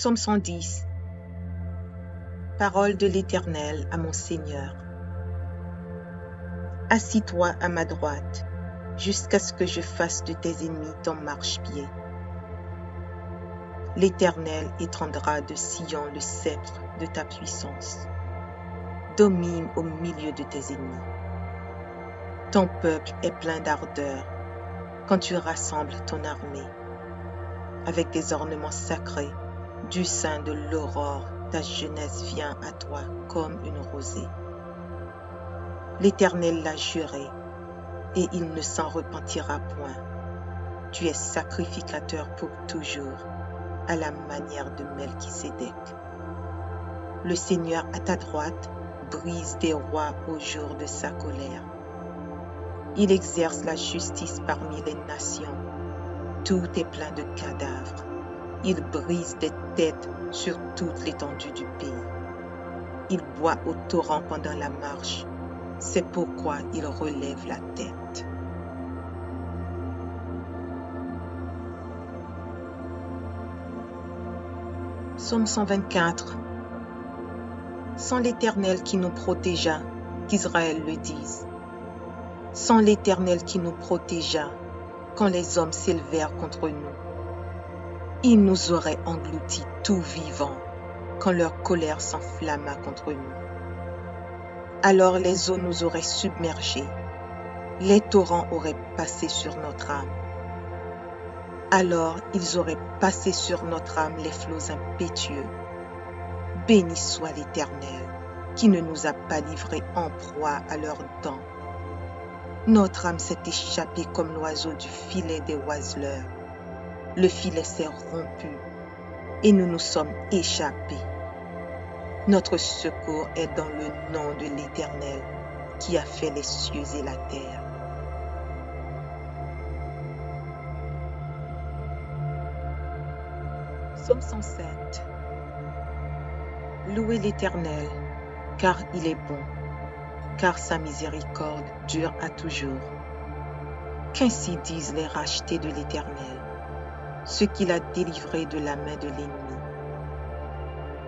Psaume 110. Parole de l'Éternel à mon Seigneur. Assis-toi à ma droite, jusqu'à ce que je fasse de tes ennemis ton marchepied. L'Éternel étendra de Sion le sceptre de ta puissance. Domine au milieu de tes ennemis. Ton peuple est plein d'ardeur quand tu rassembles ton armée. Avec des ornements sacrés, du sein de l'aurore, ta jeunesse vient à toi comme une rosée. L'Éternel l'a juré, et il ne s'en repentira point. Tu es sacrificateur pour toujours, à la manière de Melchisédek. Le Seigneur à ta droite brise des rois au jour de sa colère. Il exerce la justice parmi les nations. Tout est plein de cadavres. Il brise des têtes sur toute l'étendue du pays. Il boit au torrent pendant la marche. C'est pourquoi il relève la tête. Psaume 124. Sans l'Éternel qui nous protégea, qu'Israël le dise. Sans l'Éternel qui nous protégea, quand les hommes s'élevèrent contre nous. Ils nous auraient engloutis tout vivants, quand leur colère s'enflamma contre nous. Alors les eaux nous auraient submergés, les torrents auraient passé sur notre âme. Alors ils auraient passé sur notre âme les flots impétueux. Béni soit l'Éternel, qui ne nous a pas livrés en proie à leurs dents. Notre âme s'est échappée comme l'oiseau du filet des oiseleurs. Le filet s'est rompu, et nous nous sommes échappés. Notre secours est dans le nom de l'Éternel, qui a fait les cieux et la terre. Psaume 107. Louez l'Éternel, car il est bon, car sa miséricorde dure à toujours. Qu'ainsi disent les rachetés de l'Éternel, ceux qu'il a délivrés de la main de l'ennemi,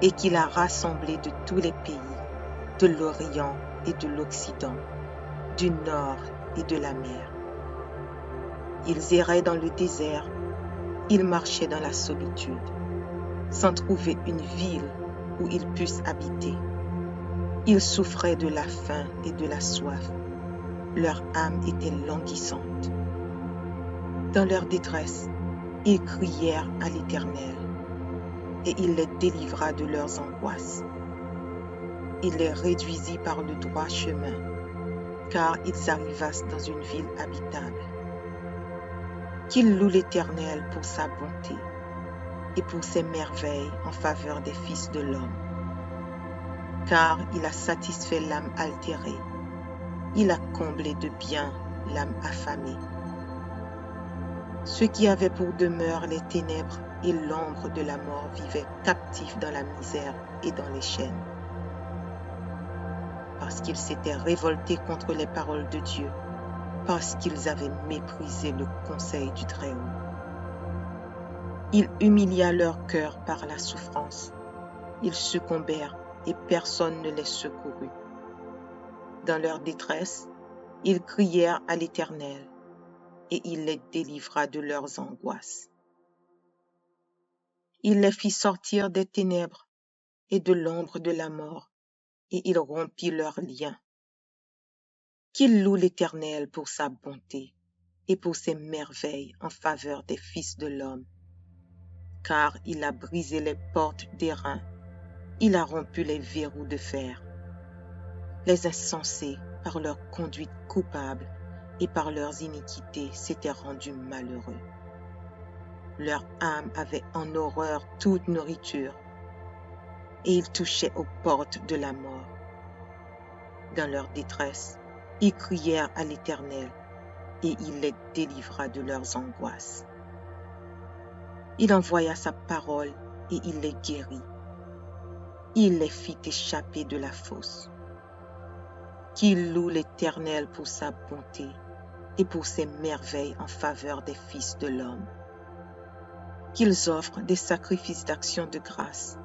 et qu'il a rassemblés de tous les pays, de l'Orient et de l'Occident, du Nord et de la mer. Ils erraient dans le désert, ils marchaient dans la solitude, sans trouver une ville où ils puissent habiter. Ils souffraient de la faim et de la soif. Leur âme était languissante. Dans leur détresse, ils crièrent à l'Éternel, et il les délivra de leurs angoisses. Il les réduisit par le droit chemin, car ils arrivassent dans une ville habitable. Qu'ils louent l'Éternel pour sa bonté et pour ses merveilles en faveur des fils de l'homme. Car il a satisfait l'âme altérée, il a comblé de bien l'âme affamée. Ceux qui avaient pour demeure les ténèbres et l'ombre de la mort vivaient captifs dans la misère et dans les chaînes. Parce qu'ils s'étaient révoltés contre les paroles de Dieu, parce qu'ils avaient méprisé le conseil du Très-Haut. Il humilia leur cœur par la souffrance. Ils succombèrent et personne ne les secourut. Dans leur détresse, ils crièrent à l'Éternel, et il les délivra de leurs angoisses. Il les fit sortir des ténèbres et de l'ombre de la mort, et il rompit leurs liens. Qu'il loue l'Éternel pour sa bonté et pour ses merveilles en faveur des fils de l'homme. Car il a brisé les portes d'airain, il a rompu les verrous de fer. Les insensés, par leur conduite coupable et par leurs iniquités, s'étaient rendus malheureux. Leur âme avait en horreur toute nourriture, et ils touchaient aux portes de la mort. Dans leur détresse, ils crièrent à l'Éternel, et il les délivra de leurs angoisses. Il envoya sa parole, et il les guérit. Il les fit échapper de la fosse. Qu'il loue l'Éternel pour sa bonté et pour ses merveilles en faveur des fils de l'homme. qu'ils offrent des sacrifices d'action de grâce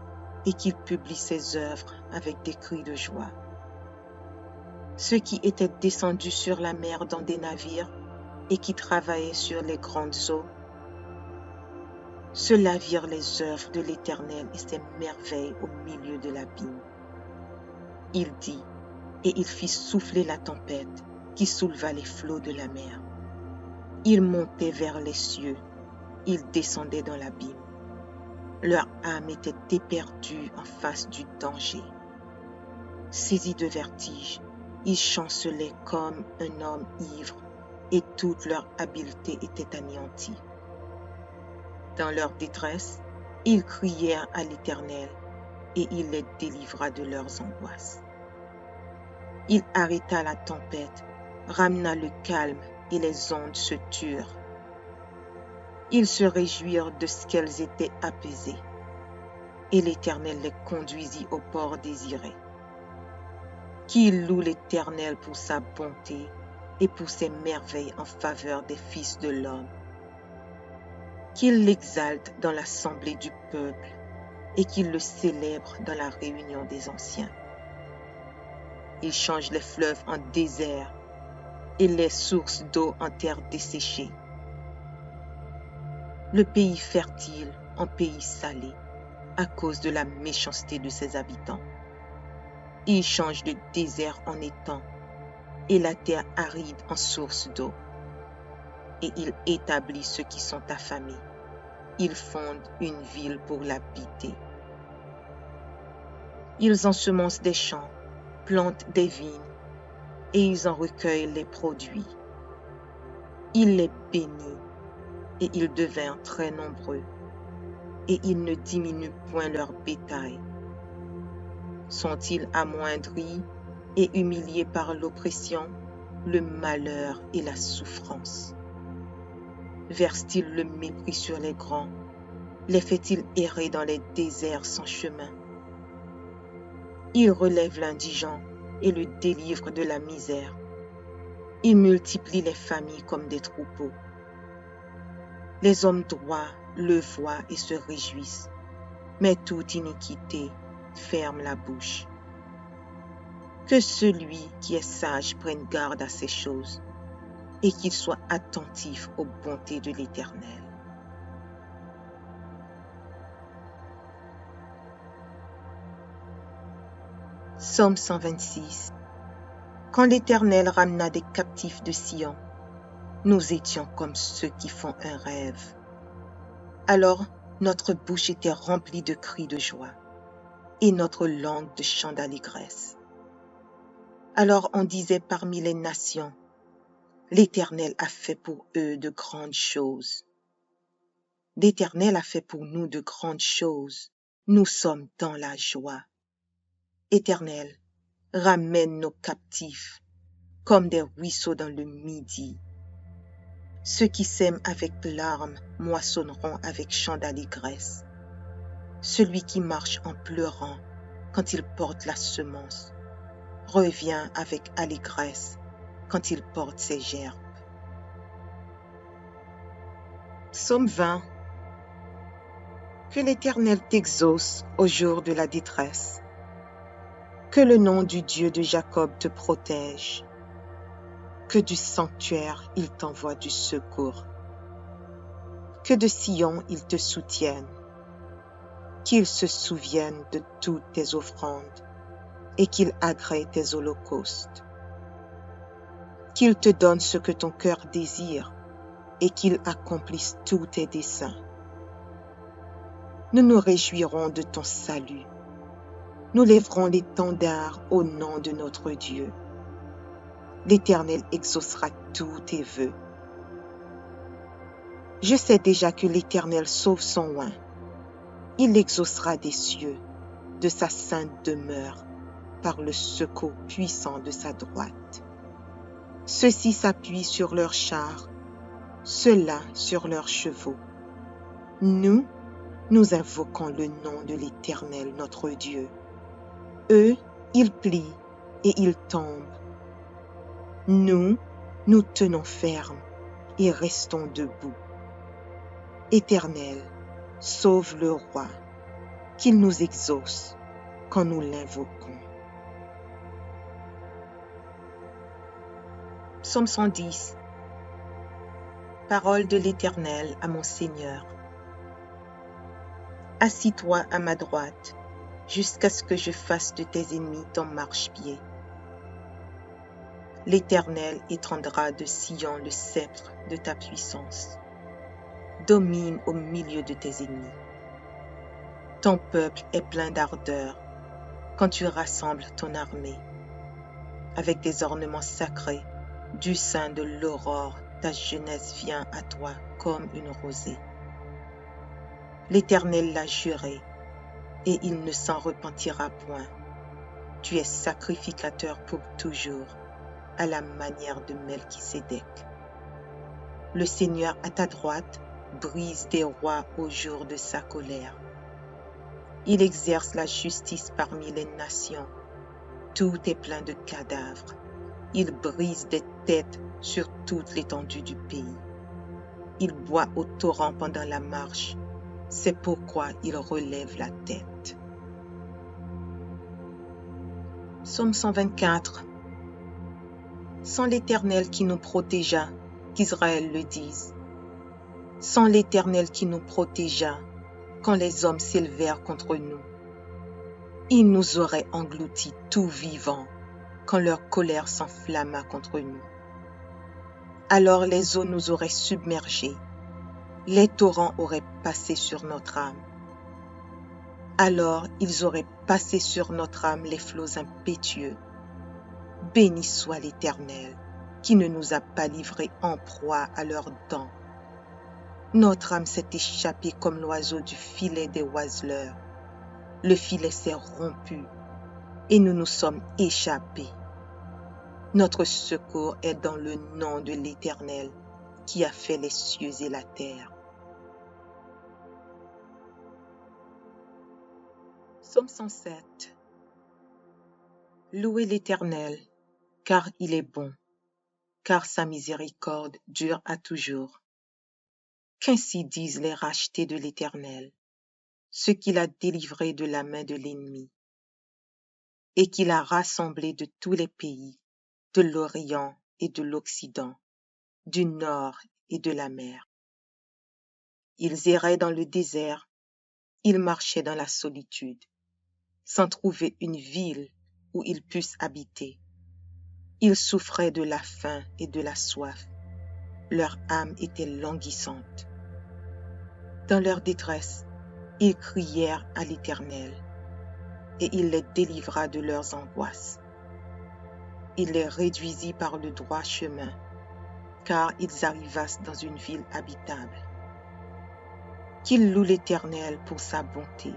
et qu'ils publient ses œuvres avec des cris de joie. Ceux qui étaient descendus sur la mer dans des navires et qui travaillaient sur les grandes eaux, ceux-là virent les œuvres de l'Éternel et ses merveilles au milieu de l'abîme. Il dit, et il fit souffler la tempête qui souleva les flots de la mer. Ils montaient vers les cieux, ils descendaient dans l'abîme. Leur âme était éperdue en face du danger. Saisis de vertige, ils chancelaient comme un homme ivre et toute leur habileté était anéantie. Dans leur détresse, ils crièrent à l'Éternel et il les délivra de leurs angoisses. Il arrêta la tempête, ramena le calme et les ondes se turent. Ils se réjouirent de ce qu'elles étaient apaisées et l'Éternel les conduisit au port désiré. Qu'il loue l'Éternel pour sa bonté et pour ses merveilles en faveur des fils de l'homme. Qu'il l'exalte dans l'assemblée du peuple et qu'il le célèbre dans la réunion des anciens. Il change les fleuves en désert et les sources d'eau en terre desséchée. Le pays fertile en pays salé à cause de la méchanceté de ses habitants. Il change le désert en étang et la terre aride en source d'eau. Et il établit ceux qui sont affamés. Il fonde une ville pour l'habiter. Ils ensemencent des champs, plantent des vignes, et ils en recueillent les produits. Il les bénit, et ils devinrent très nombreux, et ils ne diminuent point leur bétail. Sont-ils amoindris et humiliés par l'oppression, le malheur et la souffrance? Verse-t-il le mépris sur les grands? Les fait-il errer dans les déserts sans chemin? Il relève l'indigent et le délivre de la misère. Il multiplie les familles comme des troupeaux. Les hommes droits le voient et se réjouissent, mais toute iniquité ferme la bouche. Que celui qui est sage prenne garde à ces choses et qu'il soit attentif aux bontés de l'Éternel. Psaume 126. Quand l'Éternel ramena des captifs de Sion, nous étions comme ceux qui font un rêve. Alors notre bouche était remplie de cris de joie et notre langue de chants d'allégresse. Alors on disait parmi les nations, l'Éternel a fait pour eux de grandes choses. L'Éternel a fait pour nous de grandes choses. Nous sommes dans la joie. Éternel, ramène nos captifs comme des ruisseaux dans le midi. Ceux qui sèment avec larmes moissonneront avec chants d'allégresse. Celui qui marche en pleurant quand il porte la semence revient avec allégresse quand il porte ses gerbes. Psaume 20. Que l'Éternel t'exauce au jour de la détresse. Que le nom du Dieu de Jacob te protège. Que du sanctuaire il t'envoie du secours. Que de Sion il te soutienne. Qu'il se souvienne de toutes tes offrandes et qu'il agrée tes holocaustes. Qu'il te donne ce que ton cœur désire et qu'il accomplisse tous tes desseins. Nous nous réjouirons de ton salut. Nous lèverons l'étendard au nom de notre Dieu. L'Éternel exaucera tous tes vœux. Je sais déjà que l'Éternel sauve son oint. Il l'exaucera des cieux, de sa sainte demeure, par le secours puissant de sa droite. Ceux-ci s'appuient sur leurs chars, ceux-là sur leurs chevaux. Nous invoquons le nom de l'Éternel notre Dieu. Eux, ils plient et ils tombent. Nous tenons ferme et restons debout. Éternel, Sauve le roi, qu'il nous exauce quand nous l'invoquons. Psaume 110. Parole de l'Éternel à mon Seigneur. Assis-toi à ma droite, jusqu'à ce que je fasse de tes ennemis ton marchepied. L'Éternel étendra de Sion le sceptre de ta puissance. Domine au milieu de tes ennemis. Ton peuple est plein d'ardeur quand tu rassembles ton armée. Avec des ornements sacrés, du sein de l'aurore, ta jeunesse vient à toi comme une rosée. L'Éternel l'a juré, et il ne s'en repentira point. Tu es sacrificateur pour toujours, à la manière de Melchisédek. Le Seigneur à ta droite brise des rois au jour de sa colère. Il exerce la justice parmi les nations. Tout est plein de cadavres. Il brise des têtes sur toute l'étendue du pays. Il boit au torrent pendant la marche. C'est pourquoi il relève la tête. Psaume 124. Sans l'Éternel qui nous protégea, qu'Israël le dise. Sans l'Éternel qui nous protégea, quand les hommes s'élevèrent contre nous. Il nous aurait engloutis tout vivants, quand leur colère s'enflamma contre nous. Alors les eaux nous auraient submergés, les torrents auraient passé sur notre âme. Alors ils auraient passé sur notre âme les flots impétueux. Béni soit l'Éternel, qui ne nous a pas livrés en proie à leurs dents. Notre âme s'est échappée comme l'oiseau du filet des oiseleurs. Le filet s'est rompu, et nous nous sommes échappés. Notre secours est dans le nom de l'Éternel, qui a fait les cieux et la terre. Psaume 107. Louez l'Éternel, car il est bon, car sa miséricorde dure à toujours. Qu'ainsi disent les rachetés de l'Éternel, ceux qu'il a délivrés de la main de l'ennemi, et qu'il a rassemblés de tous les pays, de l'Orient et de l'Occident, du nord et de la mer. Ils erraient dans le désert, ils marchaient dans la solitude, sans trouver une ville où ils puissent habiter. Ils souffraient de la faim et de la soif, leur âme était languissante. Dans leur détresse, ils crièrent à l'Éternel, et il les délivra de leurs angoisses. Il les réduisit par le droit chemin, car ils arrivassent dans une ville habitable. Qu'ils louent l'Éternel pour sa bonté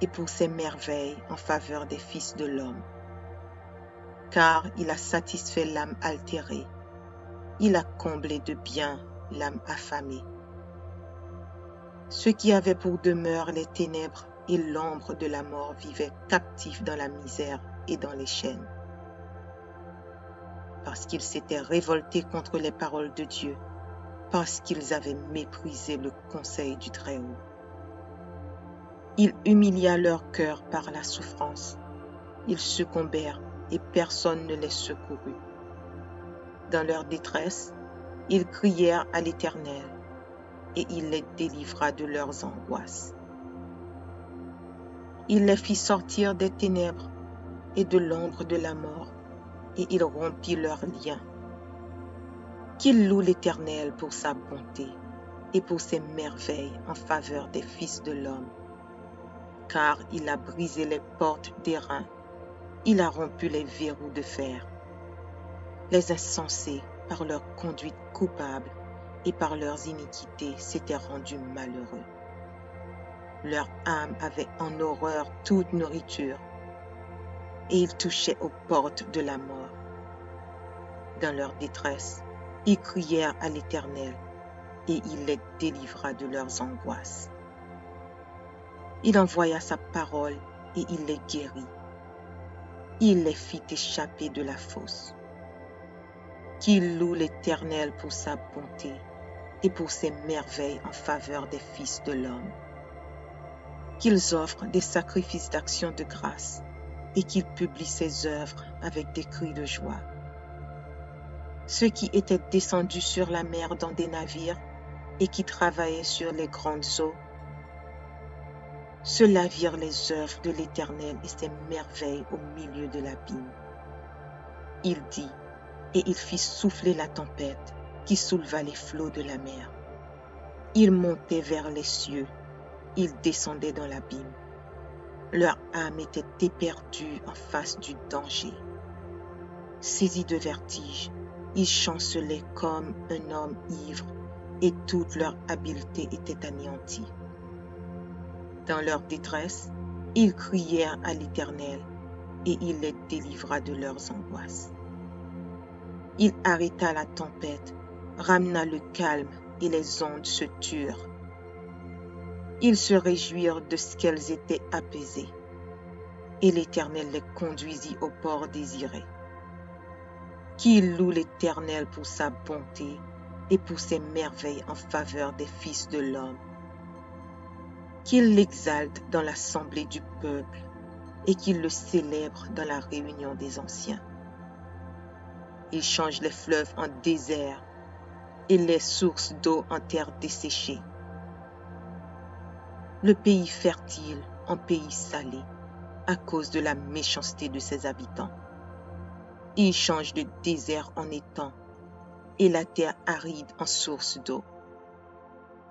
et pour ses merveilles en faveur des fils de l'homme. Car il a satisfait l'âme altérée, il a comblé de bien l'âme affamée. Ceux qui avaient pour demeure les ténèbres et l'ombre de la mort vivaient captifs dans la misère et dans les chaînes. Parce qu'ils s'étaient révoltés contre les paroles de Dieu, parce qu'ils avaient méprisé le conseil du Très-Haut. Il humilia leur cœur par la souffrance. Ils succombèrent et personne ne les secourut. Dans leur détresse, ils crièrent à l'Éternel, et il les délivra de leurs angoisses. Il les fit sortir des ténèbres et de l'ombre de la mort, et il rompit leurs liens. Qu'il loue l'Éternel pour sa bonté et pour ses merveilles en faveur des fils de l'homme. Car il a brisé les portes d'airain, il a rompu les verrous de fer. Les insensés, par leur conduite coupable et par leurs iniquités, s'étaient rendus malheureux. Leur âme avait en horreur toute nourriture, et ils touchaient aux portes de la mort. Dans leur détresse, ils crièrent à l'Éternel, et il les délivra de leurs angoisses. Il envoya sa parole, et il les guérit. Il les fit échapper de la fosse. Qu'il loue l'Éternel pour sa bonté et pour ses merveilles en faveur des fils de l'homme. Qu'ils offrent des sacrifices d'action de grâce et qu'ils publient ses œuvres avec des cris de joie. Ceux qui étaient descendus sur la mer dans des navires et qui travaillaient sur les grandes eaux, ceux-là virent les œuvres de l'Éternel et ses merveilles au milieu de l'abîme. Il dit, et il fit souffler la tempête qui souleva les flots de la mer. Ils montaient vers les cieux, ils descendaient dans l'abîme. Leur âme était éperdue en face du danger. Saisis de vertige, ils chancelaient comme un homme ivre et toute leur habileté était anéantie. Dans leur détresse, ils crièrent à l'Éternel et il les délivra de leurs angoisses. Il arrêta la tempête, ramena le calme et les ondes se turent. Ils se réjouirent de ce qu'elles étaient apaisées et l'Éternel les conduisit au port désiré. Qu'il loue l'Éternel pour sa bonté et pour ses merveilles en faveur des fils de l'homme. Qu'il l'exalte dans l'assemblée du peuple et qu'il le célèbre dans la réunion des anciens. Il change les fleuves en désert et les sources d'eau en terre desséchée. Le pays fertile en pays salé à cause de la méchanceté de ses habitants. Il change le désert en étang et la terre aride en source d'eau.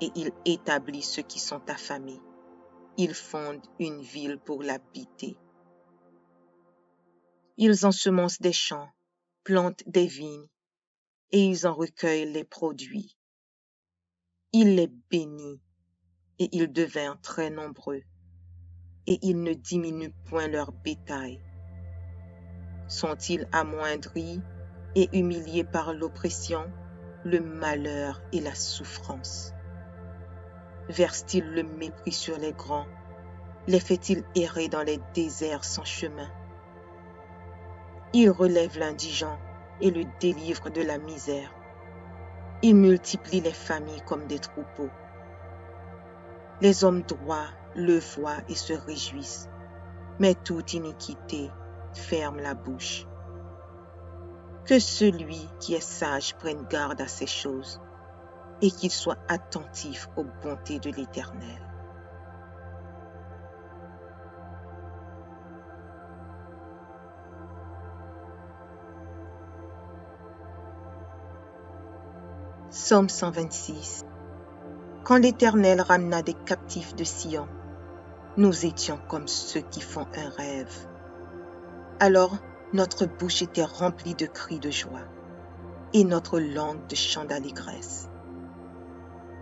Et il établit ceux qui sont affamés. Il fonde une ville pour l'habiter. Ils ensemencent des champs, plantent des vignes, et ils en recueillent les produits. Il les bénit, et ils devinrent très nombreux, et ils ne diminuent point leur bétail. Sont-ils amoindris et humiliés par l'oppression, le malheur et la souffrance? Verse-t-il le mépris sur les grands? Les fait-il errer dans les déserts sans chemin? Il relève l'indigent et le délivre de la misère. Il multiplie les familles comme des troupeaux. Les hommes droits le voient et se réjouissent, mais toute iniquité ferme la bouche. Que celui qui est sage prenne garde à ces choses et qu'il soit attentif aux bontés de l'Éternel. Psaume 126. Quand l'Éternel ramena des captifs de Sion, nous étions comme ceux qui font un rêve. Alors notre bouche était remplie de cris de joie et notre langue de chants d'allégresse.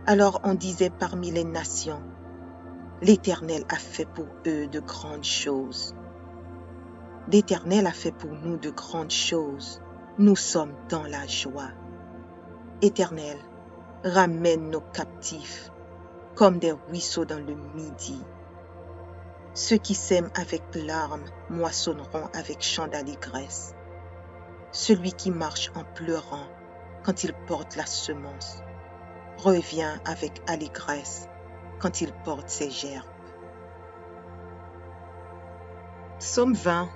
Alors on disait parmi les nations, l'Éternel a fait pour eux de grandes choses. L'Éternel a fait pour nous de grandes choses. Nous sommes dans la joie. Éternel, ramène nos captifs comme des ruisseaux dans le midi. Ceux qui sèment avec larmes moissonneront avec chants d'allégresse. Celui qui marche en pleurant quand il porte la semence revient avec allégresse quand il porte ses gerbes. Psaume 20.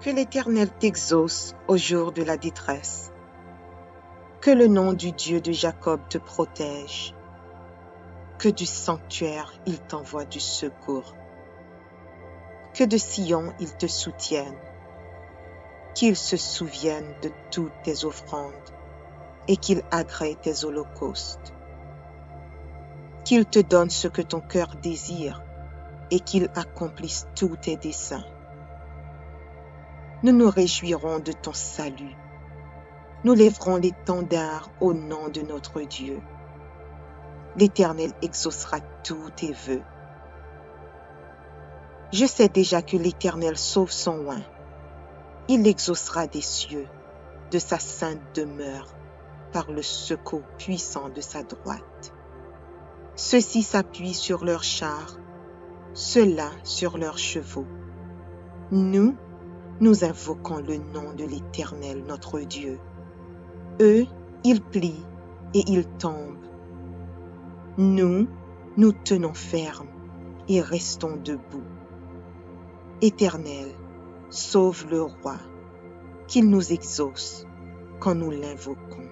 Que l'Éternel t'exauce au jour de la détresse. Que le nom du Dieu de Jacob te protège. Que du sanctuaire il t'envoie du secours. Que de Sion il te soutienne. Qu'il se souvienne de toutes tes offrandes et qu'il agrée tes holocaustes. Qu'il te donne ce que ton cœur désire et qu'il accomplisse tous tes desseins. Nous nous réjouirons de ton salut. Nous lèverons l'étendard au nom de notre Dieu. L'Éternel exaucera tous tes vœux. Je sais déjà que l'Éternel sauve son oint. Il l'exaucera des cieux, de sa sainte demeure, par le secours puissant de sa droite. Ceux-ci s'appuient sur leurs chars, ceux-là sur leurs chevaux. Nous invoquons le nom de l'Éternel notre Dieu. Eux, ils plient et ils tombent. Nous, nous tenons ferme et restons debout. Éternel, sauve le roi, qu'il nous exauce quand nous l'invoquons.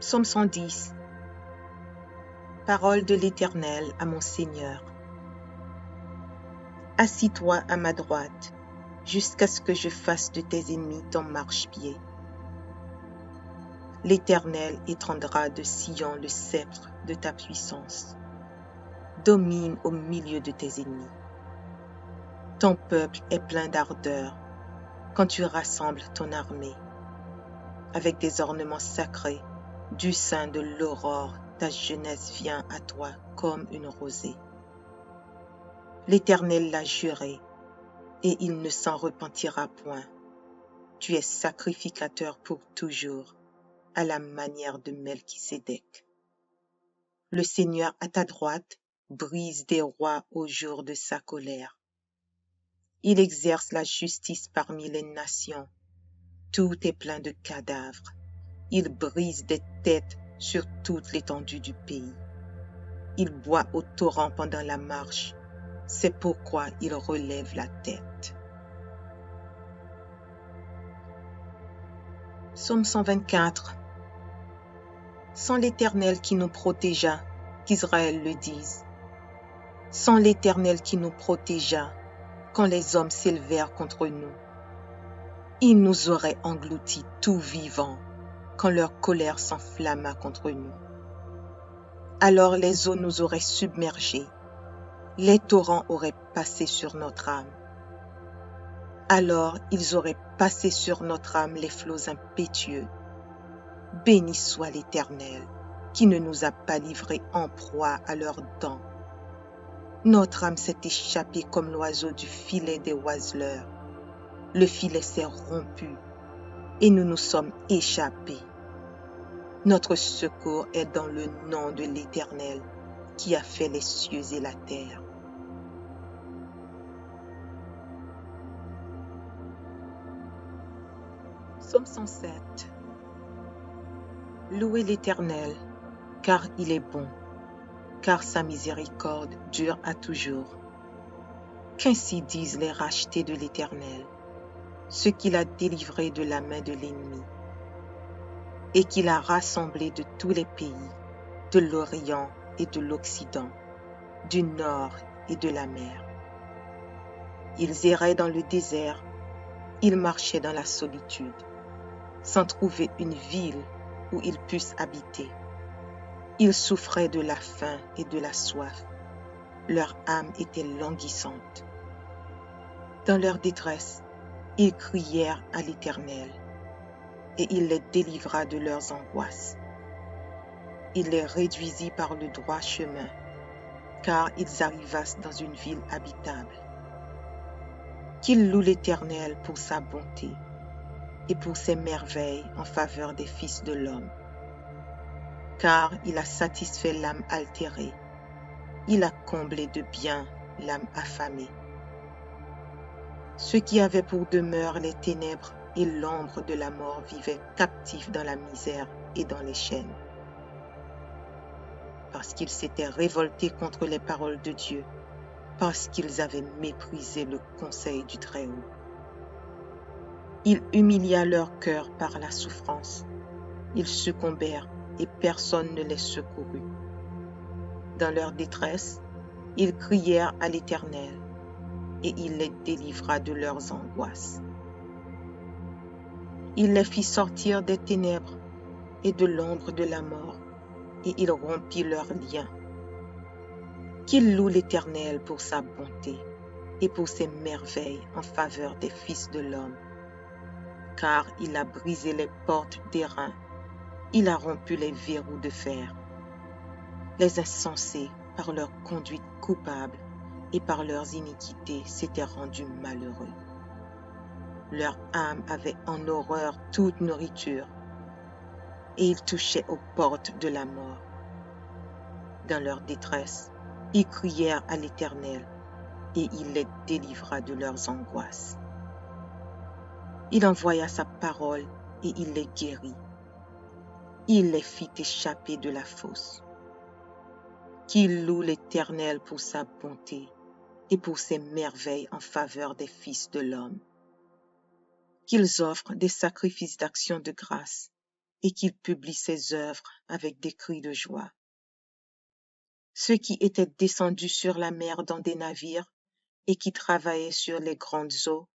Psaume 110. Parole de l'Éternel à mon Seigneur. Assis-toi à ma droite, jusqu'à ce que je fasse de tes ennemis ton marchepied. L'Éternel étendra de Sion le sceptre de ta puissance. Domine au milieu de tes ennemis. Ton peuple est plein d'ardeur quand tu rassembles ton armée. Avec des ornements sacrés, du sein de l'aurore, ta jeunesse vient à toi comme une rosée. L'Éternel l'a juré, et il ne s'en repentira point. Tu es sacrificateur pour toujours, à la manière de Melchisédek. Le Seigneur à ta droite brise des rois au jour de sa colère. Il exerce la justice parmi les nations. Tout est plein de cadavres. Il brise des têtes sur toute l'étendue du pays. Il boit au torrent pendant la marche. C'est pourquoi il relève la tête. Psaume 124. Sans l'Éternel qui nous protégea, qu'Israël le dise. Sans l'Éternel qui nous protégea, quand les hommes s'élevèrent contre nous. Ils nous auraient engloutis tout vivants, quand leur colère s'enflamma contre nous. Alors les eaux nous auraient submergés, les torrents auraient passé sur notre âme. Alors ils auraient passé sur notre âme les flots impétueux. Béni soit l'Éternel, qui ne nous a pas livrés en proie à leurs dents. Notre âme s'est échappée comme l'oiseau du filet des oiseleurs. Le filet s'est rompu et nous nous sommes échappés. Notre secours est dans le nom de l'Éternel qui a fait les cieux et la terre. Psaume 107. Louez l'Éternel, car il est bon, car sa miséricorde dure à toujours. Qu'ainsi disent les rachetés de l'Éternel, ceux qu'il a délivrés de la main de l'ennemi, et qu'il a rassemblés de tous les pays, de l'Orient et de l'Occident, du Nord et de la mer. Ils erraient dans le désert, ils marchaient dans la solitude, sans trouver une ville où ils puissent habiter. Ils souffraient de la faim et de la soif. Leur âme était languissante. Dans leur détresse, ils crièrent à l'Éternel, et il les délivra de leurs angoisses. Il les réduisit par le droit chemin, car ils arrivassent dans une ville habitable. Qu'ils louent l'Éternel pour sa bonté et pour ses merveilles en faveur des fils de l'homme. Car il a satisfait l'âme altérée, il a comblé de bien l'âme affamée. Ceux qui avaient pour demeure les ténèbres et l'ombre de la mort vivaient captifs dans la misère et dans les chaînes. Parce qu'ils s'étaient révoltés contre les paroles de Dieu, parce qu'ils avaient méprisé le conseil du Très-Haut. Il humilia leur cœur par la souffrance. Ils succombèrent et personne ne les secourut. Dans leur détresse, ils crièrent à l'Éternel et il les délivra de leurs angoisses. Il les fit sortir des ténèbres et de l'ombre de la mort et il rompit leurs liens. Qu'ils louent l'Éternel pour sa bonté et pour ses merveilles en faveur des fils de l'homme. Car il a brisé les portes d'airain, il a rompu les verrous de fer. Les insensés, par leur conduite coupable et par leurs iniquités, s'étaient rendus malheureux. Leur âme avait en horreur toute nourriture, et ils touchaient aux portes de la mort. Dans leur détresse, ils crièrent à l'Éternel, et il les délivra de leurs angoisses. Il envoya sa parole et il les guérit. Il les fit échapper de la fosse. Qu'ils louent l'Éternel pour sa bonté et pour ses merveilles en faveur des fils de l'homme. Qu'ils offrent des sacrifices d'action de grâce et qu'ils publient ses œuvres avec des cris de joie. Ceux qui étaient descendus sur la mer dans des navires et qui travaillaient sur les grandes eaux,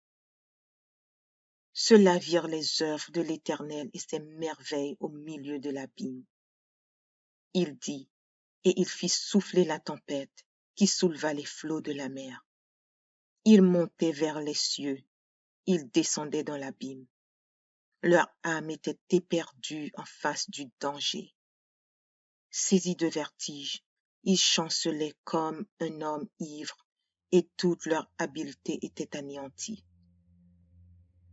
ceux-là virent les œuvres de l'Éternel et ses merveilles au milieu de l'abîme. Il dit, et il fit souffler la tempête qui souleva les flots de la mer. Il montait vers les cieux, il descendait dans l'abîme. Leur âme était éperdue en face du danger. Saisis de vertige, ils chancelaient comme un homme ivre et toute leur habileté était anéantie.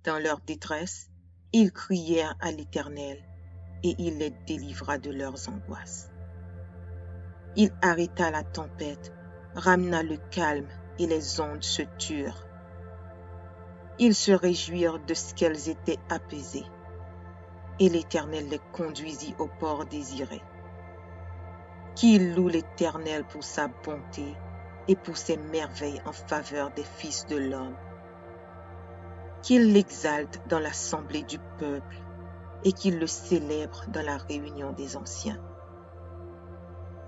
Dans leur détresse, ils crièrent à l'Éternel et il les délivra de leurs angoisses. Il arrêta la tempête, ramena le calme et les ondes se turent. Ils se réjouirent de ce qu'elles étaient apaisées et l'Éternel les conduisit au port désiré. Qu'il loue l'Éternel pour sa bonté et pour ses merveilles en faveur des fils de l'homme. Qu'il l'exalte dans l'assemblée du peuple et qu'il le célèbre dans la réunion des anciens.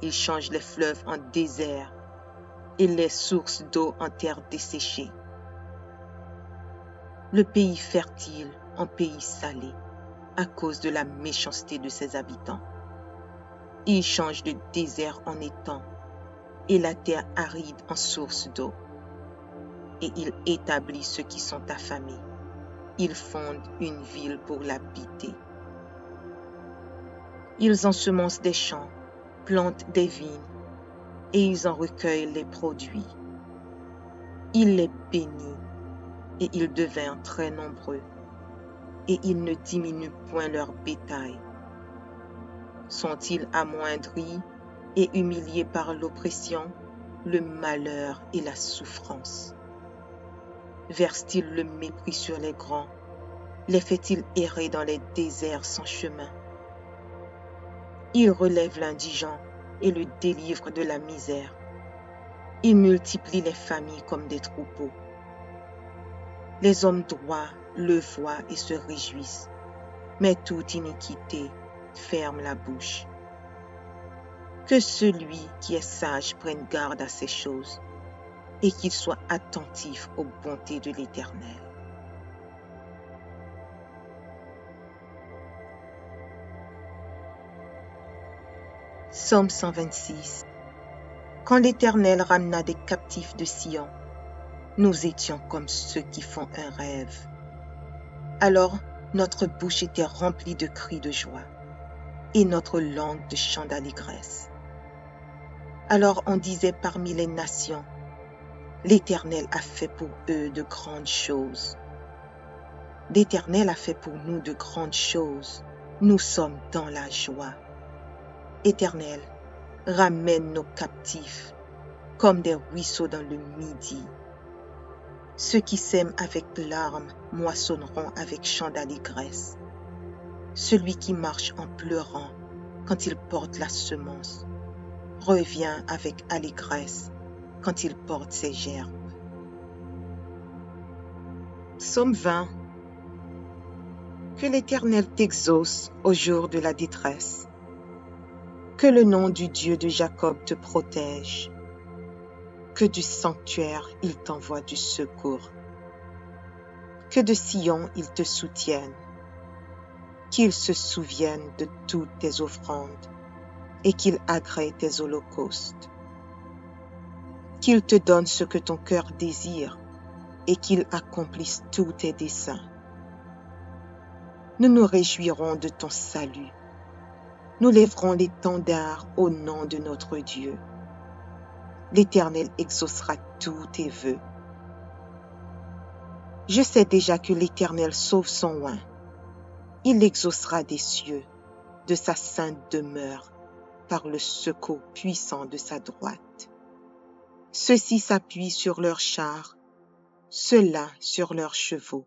Il change les fleuves en désert et les sources d'eau en terre desséchée. Le pays fertile en pays salé à cause de la méchanceté de ses habitants. Il change le désert en étang et la terre aride en source d'eau. Et il établit ceux qui sont affamés. Il fonde une ville pour l'habiter. Ils ensemencent des champs, plantent des vignes, et ils en recueillent les produits. Il les bénit, et ils devinrent très nombreux, et il ne diminue point leur bétail. Sont-ils amoindris et humiliés par l'oppression, le malheur et la souffrance? Verse-t-il le mépris sur les grands? Les fait-il errer dans les déserts sans chemin? Il relève l'indigent et le délivre de la misère. Il multiplie les familles comme des troupeaux. Les hommes droits le voient et se réjouissent, mais toute iniquité ferme la bouche. Que celui qui est sage prenne garde à ces choses et qu'il soit attentif aux bontés de l'Éternel. Psaume 126. Quand l'Éternel ramena des captifs de Sion, nous étions comme ceux qui font un rêve. Alors notre bouche était remplie de cris de joie et notre langue de chants d'allégresse. Alors on disait parmi les nations, l'Éternel a fait pour eux de grandes choses. L'Éternel a fait pour nous de grandes choses. Nous sommes dans la joie. Éternel, ramène nos captifs comme des ruisseaux dans le midi. Ceux qui sèment avec larmes moissonneront avec chants d'allégresse. Celui qui marche en pleurant quand il porte la semence revient avec allégresse quand il porte ses gerbes. Psaume 20. Que l'Éternel t'exauce au jour de la détresse. Que le nom du Dieu de Jacob te protège. Que du sanctuaire il t'envoie du secours. Que de Sion il te soutienne. Qu'il se souvienne de toutes tes offrandes et qu'il agrée tes holocaustes. Qu'il te donne ce que ton cœur désire et qu'il accomplisse tous tes desseins. Nous nous réjouirons de ton salut. Nous lèverons l'étendard au nom de notre Dieu. L'Éternel exaucera tous tes vœux. Je sais déjà que l'Éternel sauve son oint. Il l'exaucera des cieux, de sa sainte demeure, par le secours puissant de sa droite. Ceux-ci s'appuient sur leurs chars, ceux-là sur leurs chevaux.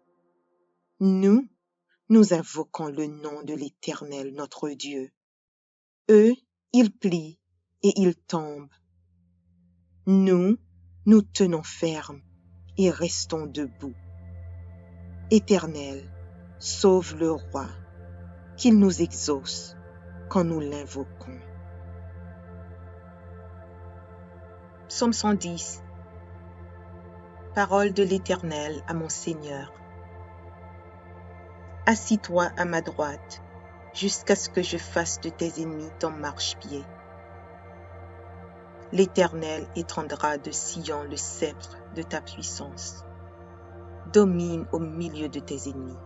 Nous Nous invoquons le nom de l'Éternel, notre Dieu. Eux, ils plient et ils tombent. Nous, nous tenons ferme et restons debout. Éternel, sauve le roi, qu'il nous exauce quand nous l'invoquons. Psaume 110. Parole de l'Éternel à mon Seigneur. Assis-toi à ma droite, jusqu'à ce que je fasse de tes ennemis ton marchepied. L'Éternel étendra de Sion le sceptre de ta puissance. Domine au milieu de tes ennemis.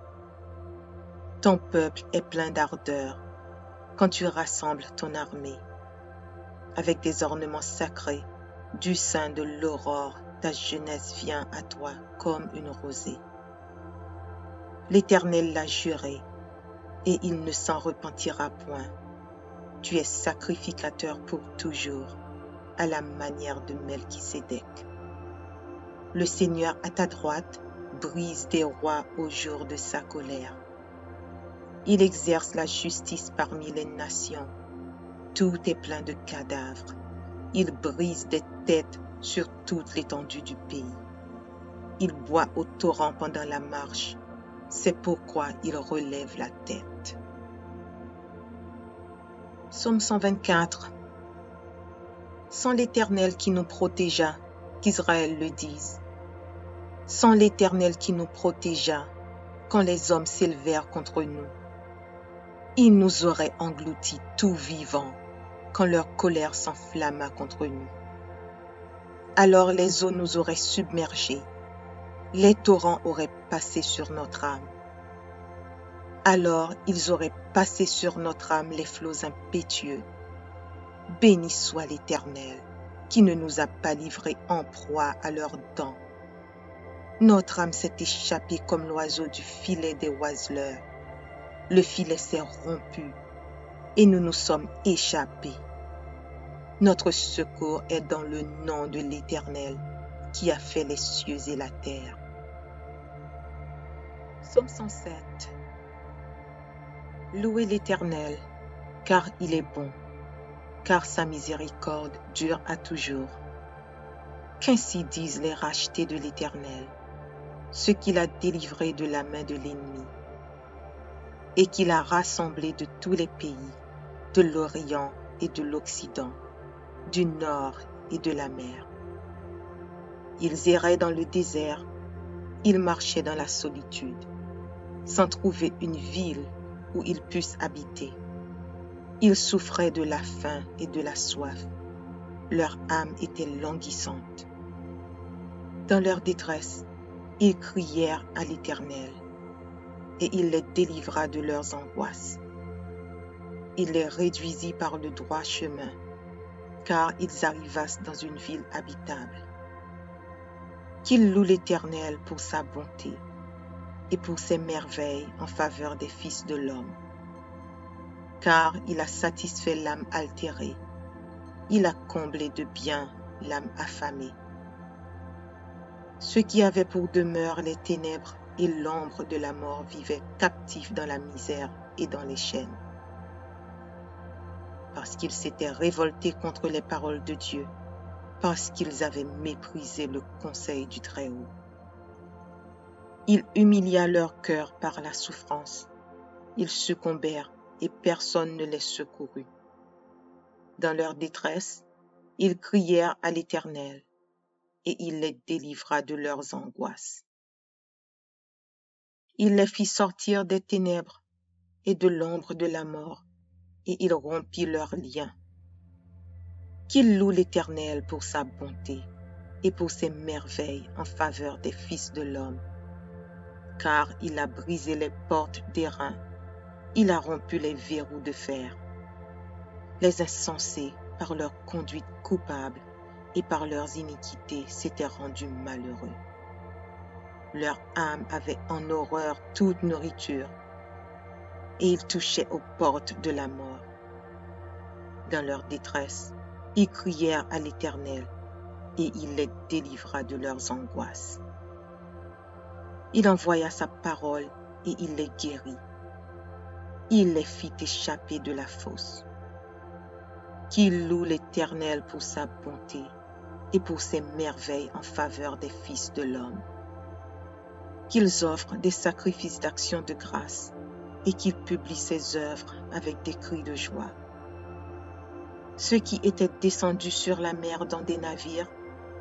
Ton peuple est plein d'ardeur quand tu rassembles ton armée. Avec des ornements sacrés, du sein de l'aurore, ta jeunesse vient à toi comme une rosée. L'Éternel l'a juré, et il ne s'en repentira point. Tu es sacrificateur pour toujours, à la manière de Melchisédek. Le Seigneur à ta droite brise des rois au jour de sa colère. Il exerce la justice parmi les nations. Tout est plein de cadavres. Il brise des têtes sur toute l'étendue du pays. Il boit au torrent pendant la marche. C'est pourquoi il relève la tête. Psaume 124. Sans l'Éternel qui nous protégea, qu'Israël le dise. Sans l'Éternel qui nous protégea, quand les hommes s'élevèrent contre nous. Il nous aurait engloutis tout vivants, quand leur colère s'enflamma contre nous. Alors les eaux nous auraient submergés, les torrents auraient passé sur notre âme. Alors ils auraient passé sur notre âme les flots impétueux. Béni soit l'Éternel, qui ne nous a pas livrés en proie à leurs dents. Notre âme s'est échappée comme l'oiseau du filet des oiseleurs. Le filet s'est rompu, et nous nous sommes échappés. Notre secours est dans le nom de l'Éternel, qui a fait les cieux et la terre. Psaume 107. Louez l'Éternel, car il est bon, car sa miséricorde dure à toujours. Qu'ainsi disent les rachetés de l'Éternel, ceux qu'il a délivrés de la main de l'ennemi, et qu'il a rassemblés de tous les pays, de l'Orient et de l'Occident, du nord et de la mer. Ils erraient dans le désert, ils marchaient dans la solitude, sans trouver une ville où ils puissent habiter. Ils souffraient de la faim et de la soif. Leur âme était languissante. Dans leur détresse, ils crièrent à l'Éternel, et il les délivra de leurs angoisses. Il les réduisit par le droit chemin, car ils arrivassent dans une ville habitable. Qu'ils louent l'Éternel pour sa bonté et pour ses merveilles en faveur des fils de l'homme. Car il a satisfait l'âme altérée, il a comblé de bien l'âme affamée. Ceux qui avaient pour demeure les ténèbres et l'ombre de la mort vivaient captifs dans la misère et dans les chaînes. Parce qu'ils s'étaient révoltés contre les paroles de Dieu, parce qu'ils avaient méprisé le conseil du Très-Haut. Il humilia leur cœur par la souffrance. Ils succombèrent et personne ne les secourut. Dans leur détresse, ils crièrent à l'Éternel, et il les délivra de leurs angoisses. Il les fit sortir des ténèbres et de l'ombre de la mort, et il rompit leurs liens. Qu'il loue l'Éternel pour sa bonté et pour ses merveilles en faveur des fils de l'homme. Car il a brisé les portes d'airain, il a rompu les verrous de fer. Les insensés, par leur conduite coupable et par leurs iniquités, s'étaient rendus malheureux. Leur âme avait en horreur toute nourriture, et ils touchaient aux portes de la mort. Dans leur détresse, ils crièrent à l'Éternel, et il les délivra de leurs angoisses. Il envoya sa parole, et il les guérit. il les fit échapper de la fosse. Qu'ils louent l'Éternel pour sa bonté et pour ses merveilles en faveur des fils de l'homme. Qu'ils offrent des sacrifices d'action de grâce et qu'ils publient ses œuvres avec des cris de joie. Ceux qui étaient descendus sur la mer dans des navires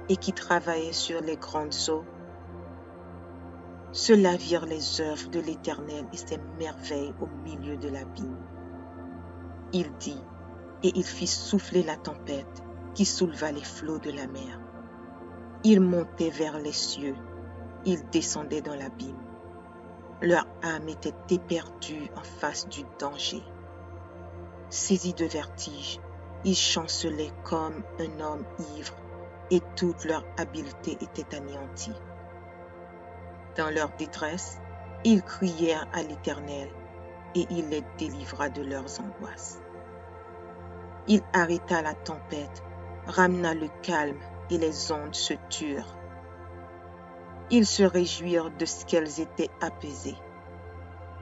et qui travaillaient sur les grandes eaux, ceux-là virent les œuvres de l'Éternel et ses merveilles au milieu de l'abîme. Il dit, et il fit souffler la tempête qui souleva les flots de la mer. Ils montaient vers les cieux, ils descendaient dans l'abîme. Leur âme était éperdue en face du danger. Saisis de vertige, ils chancelaient comme un homme ivre et toute leur habileté était anéantie. Dans leur détresse, ils crièrent à l'Éternel et il les délivra de leurs angoisses. Il arrêta la tempête, ramena le calme et les ondes se turent. Ils se réjouirent de ce qu'elles étaient apaisées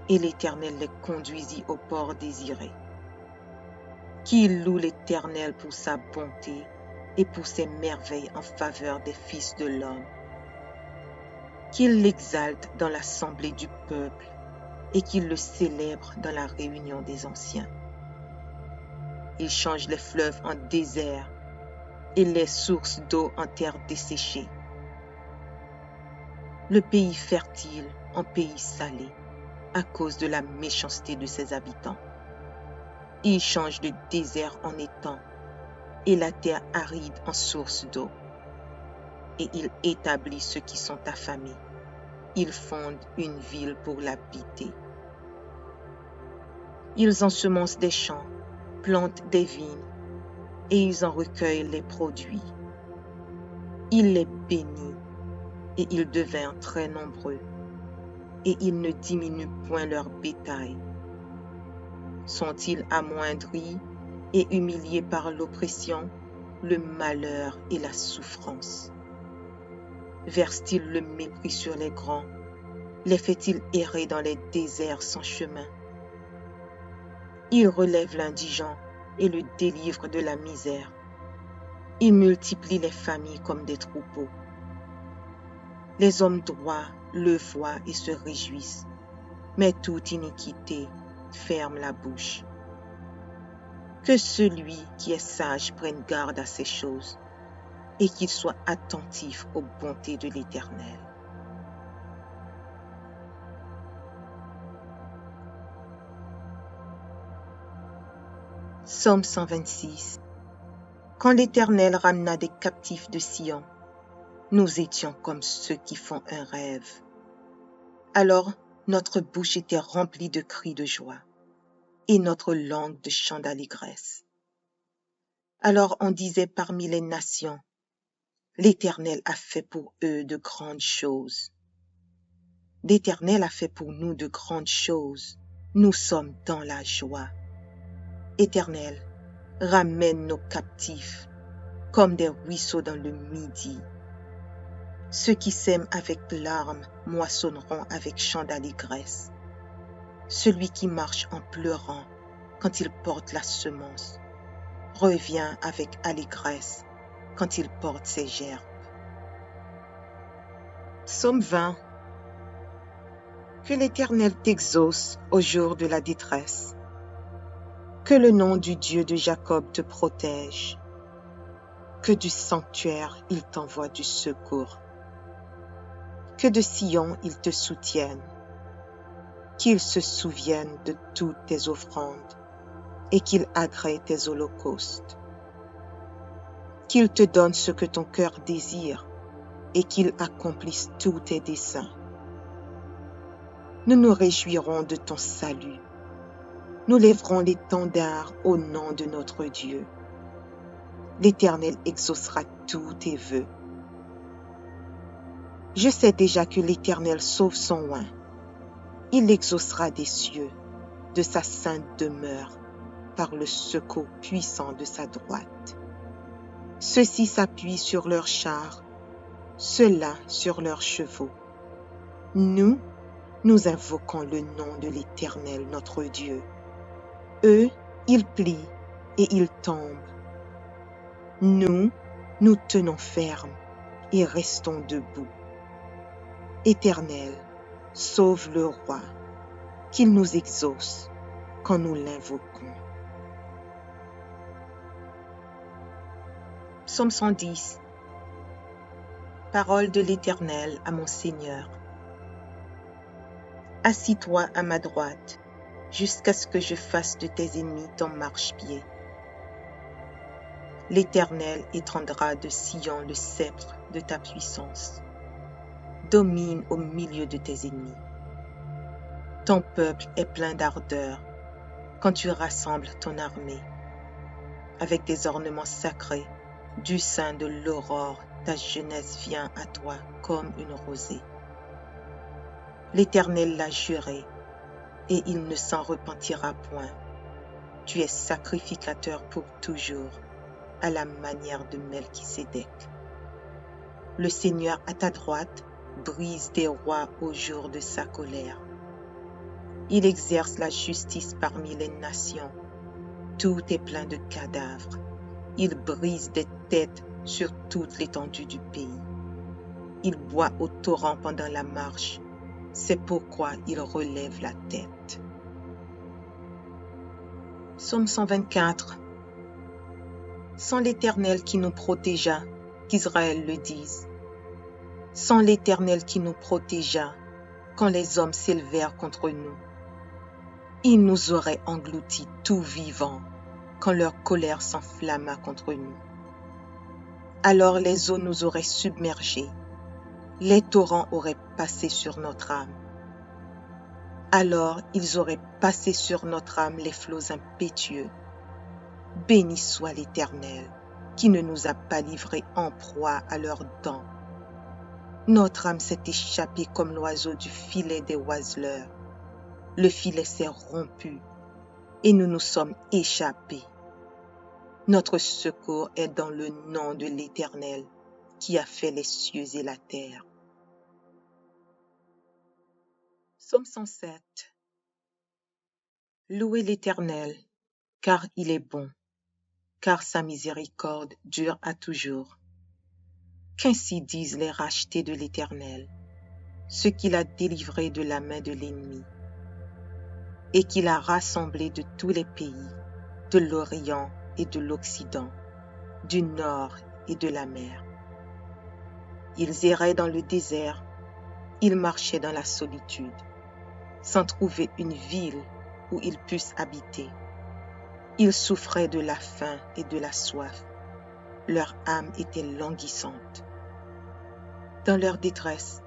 et l'Éternel les conduisit au port désiré. Qu'il loue l'Éternel pour sa bonté et pour ses merveilles en faveur des fils de l'homme. Qu'il l'exalte dans l'assemblée du peuple et qu'il le célèbre dans la réunion des anciens. Il change les fleuves en désert et les sources d'eau en terre desséchée. Le pays fertile en pays salé à cause de la méchanceté de ses habitants. Il change le désert en étang et la terre aride en source d'eau. Et il établit ceux qui sont affamés. Il fonde une ville pour l'habiter. Ils ensemencent des champs, plantent des vignes, et ils en recueillent les produits. Il les bénit, et ils devinrent très nombreux, et il ne diminue point leur bétail. Sont-ils amoindris et humiliés par l'oppression, le malheur et la souffrance? Verse-t-il le mépris sur les grands? Les fait-il errer dans les déserts sans chemin? Il relève l'indigent et le délivre de la misère. Il multiplie les familles comme des troupeaux. Les hommes droits le voient et se réjouissent, mais toute iniquité ferme la bouche. Que celui qui est sage prenne garde à ces choses et qu'il soit attentif aux bontés de l'Éternel. Psaume 126. Quand l'Éternel ramena des captifs de Sion, nous étions comme ceux qui font un rêve. Alors notre bouche était remplie de cris de joie et notre langue de chants d'allégresse. Alors on disait parmi les nations, l'Éternel a fait pour eux de grandes choses. L'Éternel a fait pour nous de grandes choses. Nous sommes dans la joie. Éternel, ramène nos captifs comme des ruisseaux dans le midi. Ceux qui sèment avec larmes moissonneront avec chants d'allégresse. Celui qui marche en pleurant quand il porte la semence revient avec allégresse quand il porte ses gerbes. Psaume 20. Que l'Éternel t'exauce au jour de la détresse. Que le nom du Dieu de Jacob te protège. Que du sanctuaire il t'envoie du secours. Que de Sion il te soutienne. Qu'il se souvienne de toutes tes offrandes et qu'il agrée tes holocaustes. Qu'il te donne ce que ton cœur désire et qu'il accomplisse tous tes desseins. Nous nous réjouirons de ton salut. Nous lèverons l'étendard au nom de notre Dieu. L'Éternel exaucera tous tes vœux. Je sais déjà que l'Éternel sauve son oint. Il exaucera des cieux, de sa sainte demeure, par le secours puissant de sa droite. Ceux-ci s'appuient sur leurs chars, ceux-là sur leurs chevaux. Nous invoquons le nom de l'Éternel notre Dieu. Eux, ils plient et ils tombent. Nous, nous tenons ferme et restons debout. Éternel, sauve le roi, qu'il nous exauce quand nous l'invoquons. Psaume 110. Parole de l'Éternel à mon Seigneur. Assis-toi à ma droite, jusqu'à ce que je fasse de tes ennemis ton marchepied. L'Éternel étendra de Sion le sceptre de ta puissance. Domine au milieu de tes ennemis. Ton peuple est plein d'ardeur quand tu rassembles ton armée. Avec des ornements sacrés, du sein de l'aurore, ta jeunesse vient à toi comme une rosée. L'Éternel l'a juré, et il ne s'en repentira point. Tu es sacrificateur pour toujours, à la manière de Melchisédek. Le Seigneur à ta droite brise des rois au jour de sa colère. Il exerce la justice parmi les nations. Tout est plein de cadavres. Il brise des têtes sur toute l'étendue du pays. Il boit au torrent pendant la marche. C'est pourquoi il relève la tête. Psaume 124. Sans l'Éternel qui nous protégea, qu'Israël le dise. Sans l'Éternel qui nous protégea, quand les hommes s'élevèrent contre nous. Il nous aurait engloutis tout vivants, quand leur colère s'enflamma contre nous. Alors les eaux nous auraient submergés, les torrents auraient passé sur notre âme. Alors ils auraient passé sur notre âme les flots impétueux. Béni soit l'Éternel, qui ne nous a pas livrés en proie à leurs dents. Notre âme s'est échappée comme l'oiseau du filet des oiseleurs. Le filet s'est rompu, et nous nous sommes échappés. Notre secours est dans le nom de l'Éternel, qui a fait les cieux et la terre. Psaume 107. Louez l'Éternel, car il est bon, car sa miséricorde dure à toujours. Qu'ainsi disent les rachetés de l'Éternel, ceux qu'il a délivrés de la main de l'ennemi, et qu'il a rassemblés de tous les pays, de l'Orient et de l'Occident, du Nord et de la mer. Ils erraient dans le désert, ils marchaient dans la solitude, sans trouver une ville où ils puissent habiter. Ils souffraient de la faim et de la soif. Leur âme était languissante. Dans leur détresse,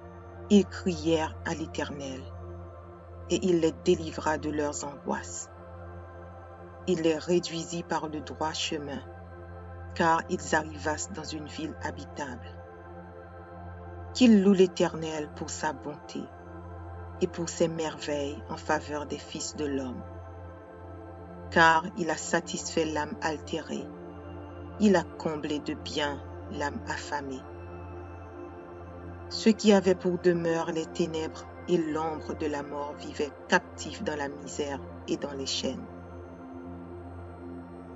ils crièrent à l'Éternel, et il les délivra de leurs angoisses. Il les réduisit par le droit chemin, car ils arrivassent dans une ville habitable. Qu'ils louent l'Éternel pour sa bonté et pour ses merveilles en faveur des fils de l'homme. Car il a satisfait l'âme altérée, il a comblé de bien l'âme affamée. Ceux qui avaient pour demeure les ténèbres et l'ombre de la mort vivaient captifs dans la misère et dans les chaînes.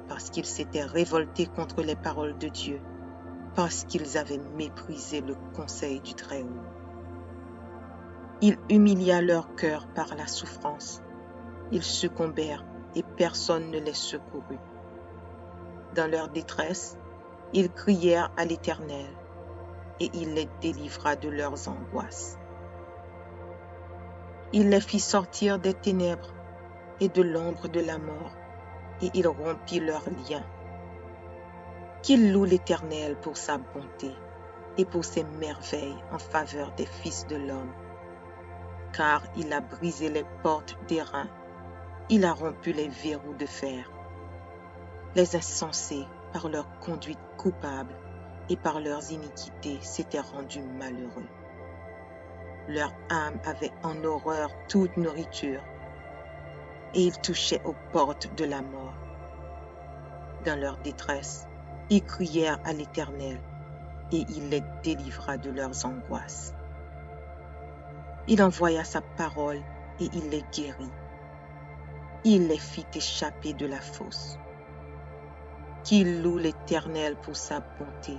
Parce qu'ils s'étaient révoltés contre les paroles de Dieu, parce qu'ils avaient méprisé le conseil du Très-Haut. Il humilia leur cœur par la souffrance. Ils succombèrent et personne ne les secourut. Dans leur détresse, ils crièrent à l'Éternel, et il les délivra de leurs angoisses. Il les fit sortir des ténèbres et de l'ombre de la mort, et il rompit leurs liens. Qu'il loue l'Éternel pour sa bonté et pour ses merveilles en faveur des fils de l'homme. Car il a brisé les portes d'airain, il a rompu les verrous de fer. Les insensés, par leur conduite coupable et par leurs iniquités, s'étaient rendus malheureux. Leur âme avait en horreur toute nourriture, et ils touchaient aux portes de la mort. Dans leur détresse, ils crièrent à l'Éternel, et il les délivra de leurs angoisses. Il envoya sa parole, et il les guérit. il les fit échapper de la fosse. Qu'ils louent l'Éternel pour sa bonté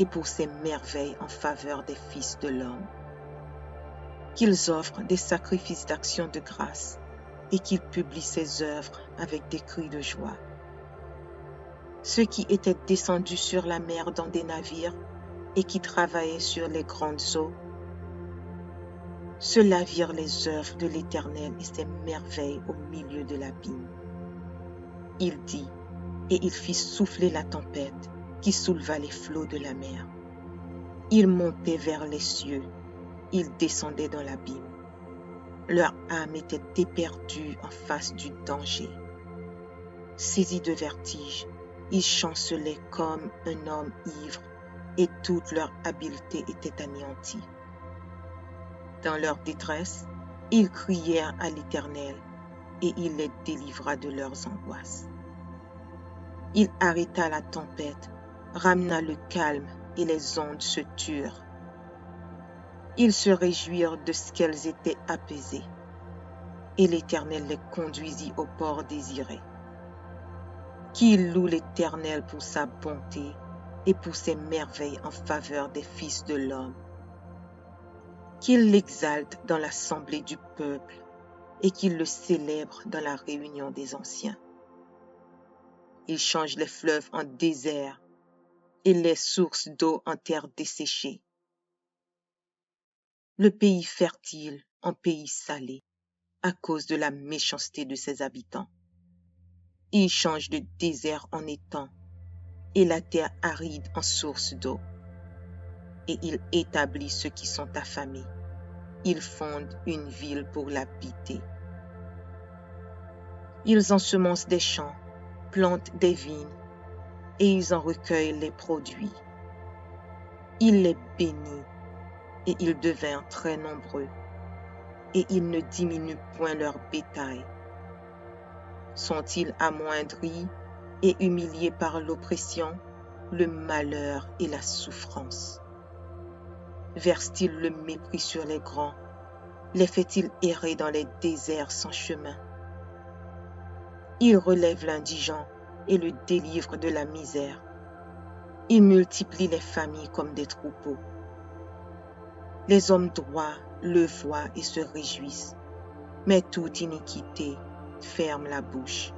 et pour ses merveilles en faveur des fils de l'homme. Qu'ils offrent des sacrifices d'action de grâce et qu'ils publient ses œuvres avec des cris de joie. Ceux qui étaient descendus sur la mer dans des navires et qui travaillaient sur les grandes eaux, ceux-là virent les œuvres de l'Éternel et ses merveilles au milieu de l'abîme. Il dit, et il fit souffler la tempête qui souleva les flots de la mer. Ils montaient vers les cieux, ils descendaient dans l'abîme. Leur âme était éperdue en face du danger. Saisis de vertige, ils chancelaient comme un homme ivre et toute leur habileté était anéantie. Dans leur détresse, ils crièrent à l'Éternel et il les délivra de leurs angoisses. Il arrêta la tempête, ramena le calme et les ondes se turent. Ils se réjouirent de ce qu'elles étaient apaisées et l'Éternel les conduisit au port désiré. Qu'il loue l'Éternel pour sa bonté et pour ses merveilles en faveur des fils de l'homme. Qu'il l'exalte dans l'assemblée du peuple et qu'il le célèbre dans la réunion des anciens. Il change les fleuves en désert et les sources d'eau en terre desséchée. Le pays fertile en pays salé à cause de la méchanceté de ses habitants. Il change le désert en étang et la terre aride en source d'eau. Et il établit ceux qui sont affamés. Il fonde une ville pour l'habiter. Ils ensemencent des champs, plantent des vignes, et ils en recueillent les produits. Il les bénit, et ils devinrent très nombreux, et ils ne diminuent point leur bétail. Sont-ils amoindris et humiliés par l'oppression, le malheur et la souffrance? Verse-t-il le mépris sur les grands? Les fait-il errer dans les déserts sans chemin? Il relève l'indigent et le délivre de la misère. Il multiplie les familles comme des troupeaux. Les hommes droits le voient et se réjouissent, mais toute iniquité ferme la bouche.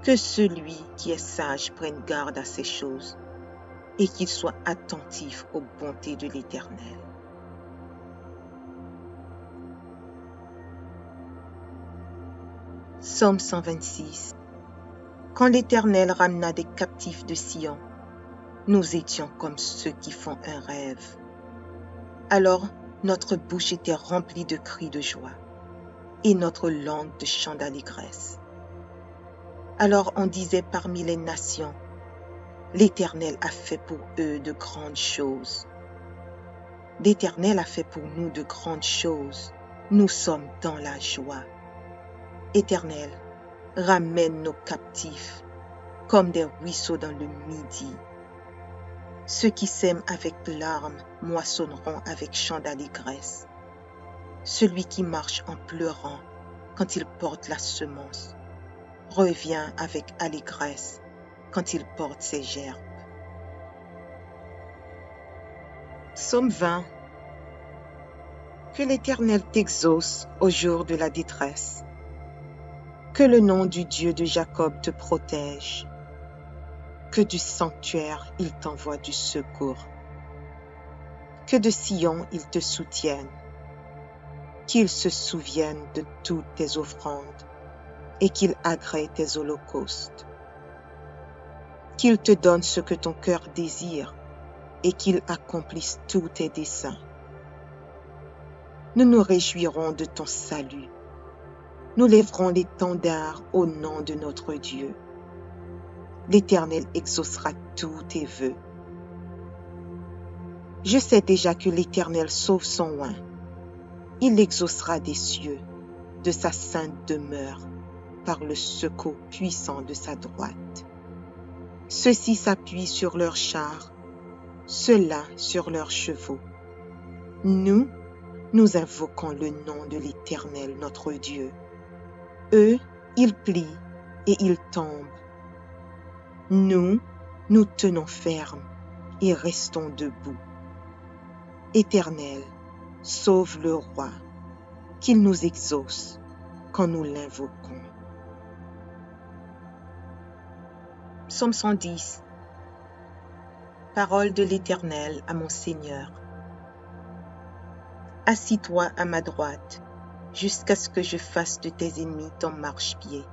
Que celui qui est sage prenne garde à ces choses et qu'il soit attentif aux bontés de l'Éternel. Psaume 126. Quand l'Éternel ramena des captifs de Sion, nous étions comme ceux qui font un rêve. Alors notre bouche était remplie de cris de joie et notre langue de chants d'allégresse. Alors on disait parmi les nations, l'Éternel a fait pour eux de grandes choses. L'Éternel a fait pour nous de grandes choses. Nous sommes dans la joie. Éternel, ramène nos captifs comme des ruisseaux dans le midi. Ceux qui sèment avec larmes moissonneront avec chants d'allégresse. Celui qui marche en pleurant quand il porte la semence revient avec allégresse quand il porte ses gerbes. Psaume 20. Que l'Éternel t'exauce au jour de la détresse. Que le nom du Dieu de Jacob te protège. Que du sanctuaire il t'envoie du secours. Que de Sion il te soutienne. Qu'il se souvienne de toutes tes offrandes et qu'il agrée tes holocaustes. Qu'il te donne ce que ton cœur désire et qu'il accomplisse tous tes desseins. Nous nous réjouirons de ton salut. Nous lèverons l'étendard au nom de notre Dieu. L'Éternel exaucera tous tes vœux. Je sais déjà que l'Éternel sauve son oint. Il l'exaucera des cieux, de sa sainte demeure, par le secours puissant de sa droite. Ceux-ci s'appuient sur leurs chars, ceux-là sur leurs chevaux. Nous invoquons le nom de l'Éternel notre Dieu. Eux, ils plient et ils tombent. Nous, nous tenons ferme et restons debout. Éternel, sauve le roi, qu'il nous exauce quand nous l'invoquons. Psaume 110. Parole de l'Éternel à mon Seigneur. Assis-toi à ma droite, jusqu'à ce que je fasse de tes ennemis ton marchepied.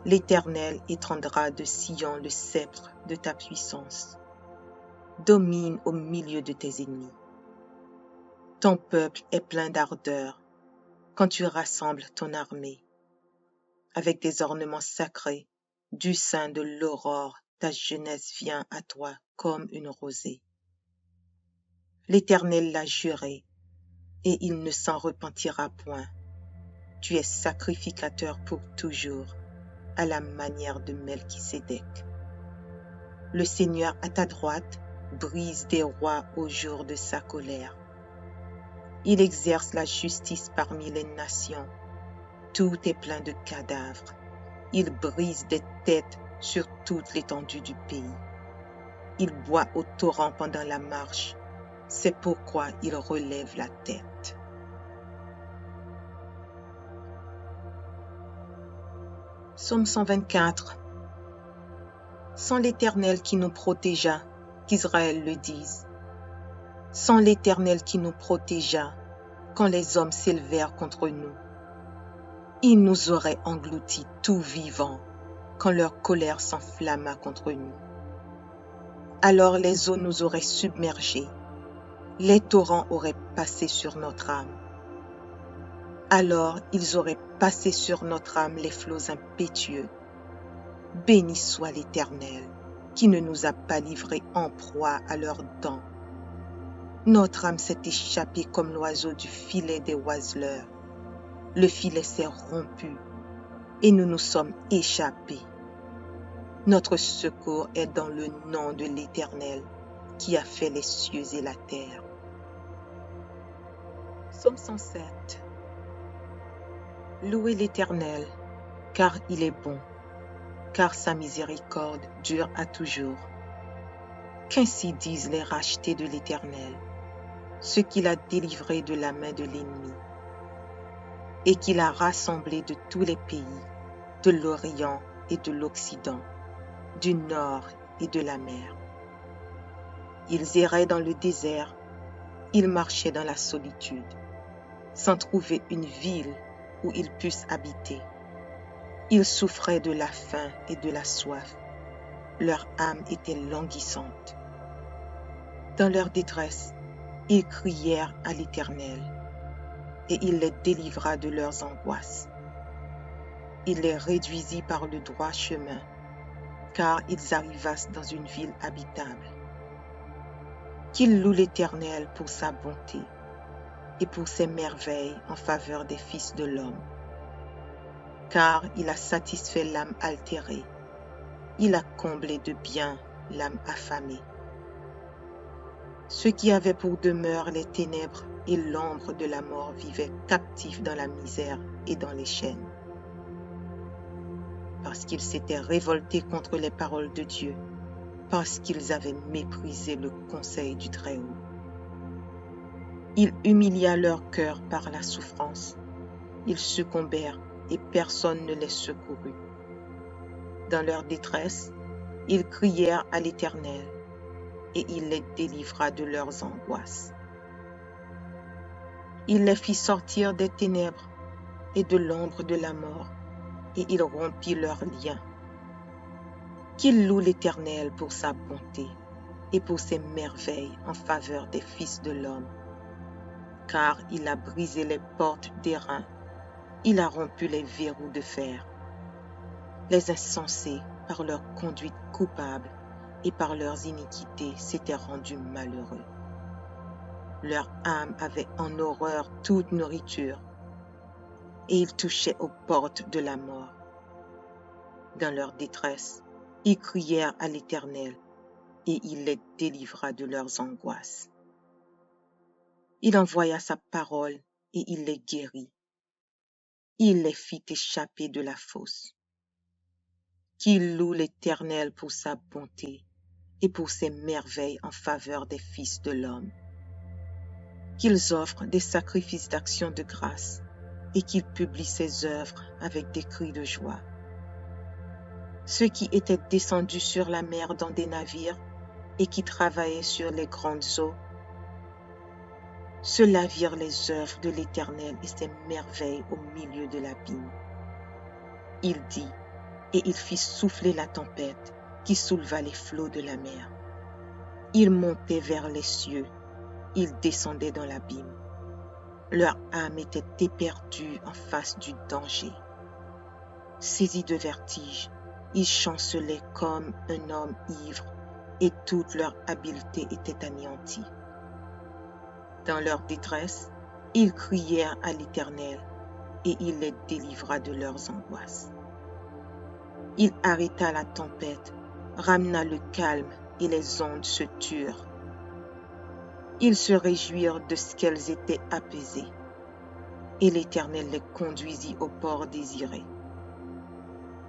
L'Éternel étendra de Sion le sceptre de ta puissance. Domine au milieu de tes ennemis. Ton peuple est plein d'ardeur quand tu rassembles ton armée. Avec des ornements sacrés, du sein de l'aurore, ta jeunesse vient à toi comme une rosée. L'Éternel l'a juré, et il ne s'en repentira point. Tu es sacrificateur pour toujours, à la manière de Melchisédek. Le Seigneur à ta droite brise des rois au jour de sa colère. Il exerce la justice parmi les nations. Tout est plein de cadavres. Il brise des têtes sur toute l'étendue du pays. Il boit au torrent pendant la marche. C'est pourquoi il relève la tête. Psaume 124. Sans l'Éternel qui nous protégea, qu'Israël le dise. Sans l'Éternel qui nous protégea, quand les hommes s'élevèrent contre nous. Il nous aurait engloutis tout vivants, quand leur colère s'enflamma contre nous. Alors les eaux nous auraient submergés, les torrents auraient passé sur notre âme. Alors ils auraient passé sur notre âme les flots impétueux. Béni soit l'Éternel, qui ne nous a pas livrés en proie à leurs dents. Notre âme s'est échappée comme l'oiseau du filet des oiseleurs. Le filet s'est rompu et nous nous sommes échappés. Notre secours est dans le nom de l'Éternel qui a fait les cieux et la terre. Psaume 107. Louez l'Éternel, car il est bon, car sa miséricorde dure à toujours. Qu'ainsi disent les rachetés de l'Éternel, ceux qu'il a délivrés de la main de l'ennemi, et qu'il a rassemblés de tous les pays, de l'Orient et de l'Occident, du nord et de la mer. Ils erraient dans le désert, ils marchaient dans la solitude, sans trouver une ville où ils puissent habiter. Ils souffraient de la faim et de la soif. Leur âme était languissante. Dans leur détresse, ils crièrent à l'Éternel, et il les délivra de leurs angoisses. Il les réduisit par le droit chemin, car ils arrivassent dans une ville habitable. Qu'ils louent l'Éternel pour sa bonté et pour ses merveilles en faveur des fils de l'homme. Car il a satisfait l'âme altérée, il a comblé de bien l'âme affamée. Ceux qui avaient pour demeure les ténèbres et l'ombre de la mort vivaient captifs dans la misère et dans les chaînes. Parce qu'ils s'étaient révoltés contre les paroles de Dieu, parce qu'ils avaient méprisé le conseil du Très-Haut. Il humilia leur cœur par la souffrance. Ils succombèrent et personne ne les secourut. Dans leur détresse, ils crièrent à l'Éternel et il les délivra de leurs angoisses. Il les fit sortir des ténèbres et de l'ombre de la mort et il rompit leurs liens. Qu'ils louent l'Éternel pour sa bonté et pour ses merveilles en faveur des fils de l'homme. Car il a brisé les portes d'airain, il a rompu les verrous de fer. Les insensés, par leur conduite coupable et par leurs iniquités, s'étaient rendus malheureux. Leur âme avait en horreur toute nourriture, et ils touchaient aux portes de la mort. Dans leur détresse, ils crièrent à l'Éternel, et il les délivra de leurs angoisses. Il envoya sa parole, et il les guérit. il les fit échapper de la fosse. Qu'ils louent l'Éternel pour sa bonté et pour ses merveilles en faveur des fils de l'homme. Qu'ils offrent des sacrifices d'action de grâce et qu'ils publient ses œuvres avec des cris de joie. Ceux qui étaient descendus sur la mer dans des navires et qui travaillaient sur les grandes eaux, ceux-là virent les œuvres de l'Éternel et ses merveilles au milieu de l'abîme. Il dit, et il fit souffler la tempête qui souleva les flots de la mer. Ils montaient vers les cieux, ils descendaient dans l'abîme. Leur âme était éperdue en face du danger. Saisis de vertige, ils chancelaient comme un homme ivre et toute leur habileté était anéantie. Dans leur détresse, ils crièrent à l'Éternel et il les délivra de leurs angoisses. Il arrêta la tempête, ramena le calme et les ondes se turent. Ils se réjouirent de ce qu'elles étaient apaisées et l'Éternel les conduisit au port désiré.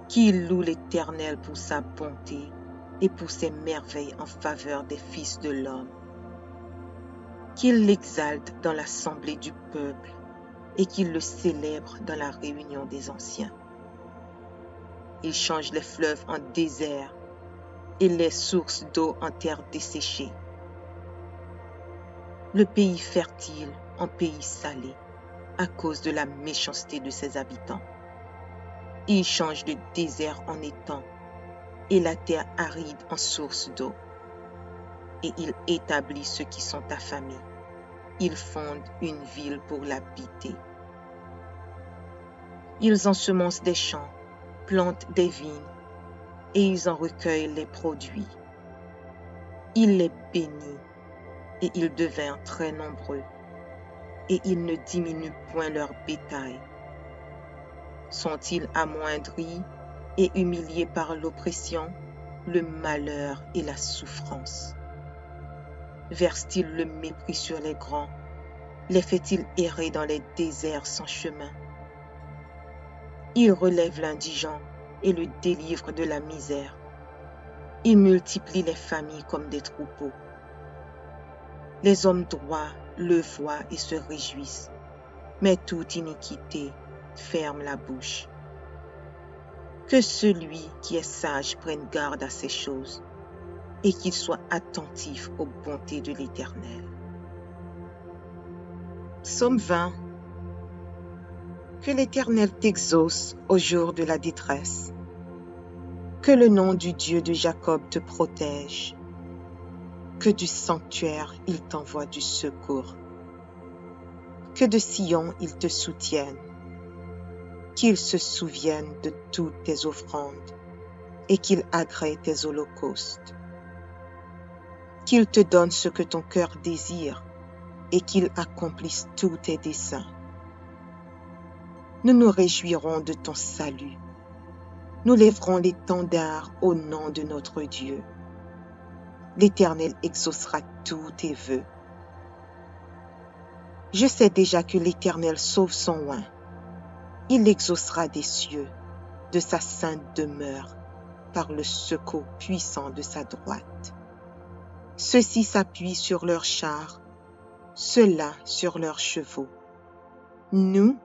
Qu'ils louent l'Éternel pour sa bonté et pour ses merveilles en faveur des fils de l'homme. Qu'ils l'exaltent dans l'assemblée du peuple et qu'ils le célèbrent dans la réunion des anciens. Il change les fleuves en désert et les sources d'eau en terre desséchée. Le pays fertile en pays salé à cause de la méchanceté de ses habitants. Il change le désert en étang et la terre aride en source d'eau. Et il établit ceux qui sont affamés. Il fonde une ville pour l'habiter. Ils ensemencent des champs, plantent des vignes, et ils en recueillent les produits. Il les bénit, et ils devinrent très nombreux, et ils ne diminuent point leur bétail. Sont-ils amoindris et humiliés par l'oppression, le malheur et la souffrance? Verse-t-il le mépris sur les grands? Les fait-il errer dans les déserts sans chemin? Il relève l'indigent et le délivre de la misère. Il multiplie les familles comme des troupeaux. Les hommes droits le voient et se réjouissent, mais toute iniquité ferme la bouche. Que celui qui est sage prenne garde à ces choses et qu'il soit attentif aux bontés de l'Éternel. Psaume 20. Que l'Éternel t'exauce au jour de la détresse. Que le nom du Dieu de Jacob te protège. Que du sanctuaire il t'envoie du secours. Que de Sion il te soutienne. Qu'il se souvienne de toutes tes offrandes et qu'il agrée tes holocaustes. Qu'il te donne ce que ton cœur désire et qu'il accomplisse tous tes desseins. Nous nous réjouirons de ton salut. Nous lèverons l'étendard au nom de notre Dieu. L'Éternel exaucera tous tes vœux. Je sais déjà que l'Éternel sauve son oint. Il l'exaucera des cieux, de sa sainte demeure, par le secours puissant de sa droite. Ceux-ci s'appuient sur leurs chars, ceux-là sur leurs chevaux. Nous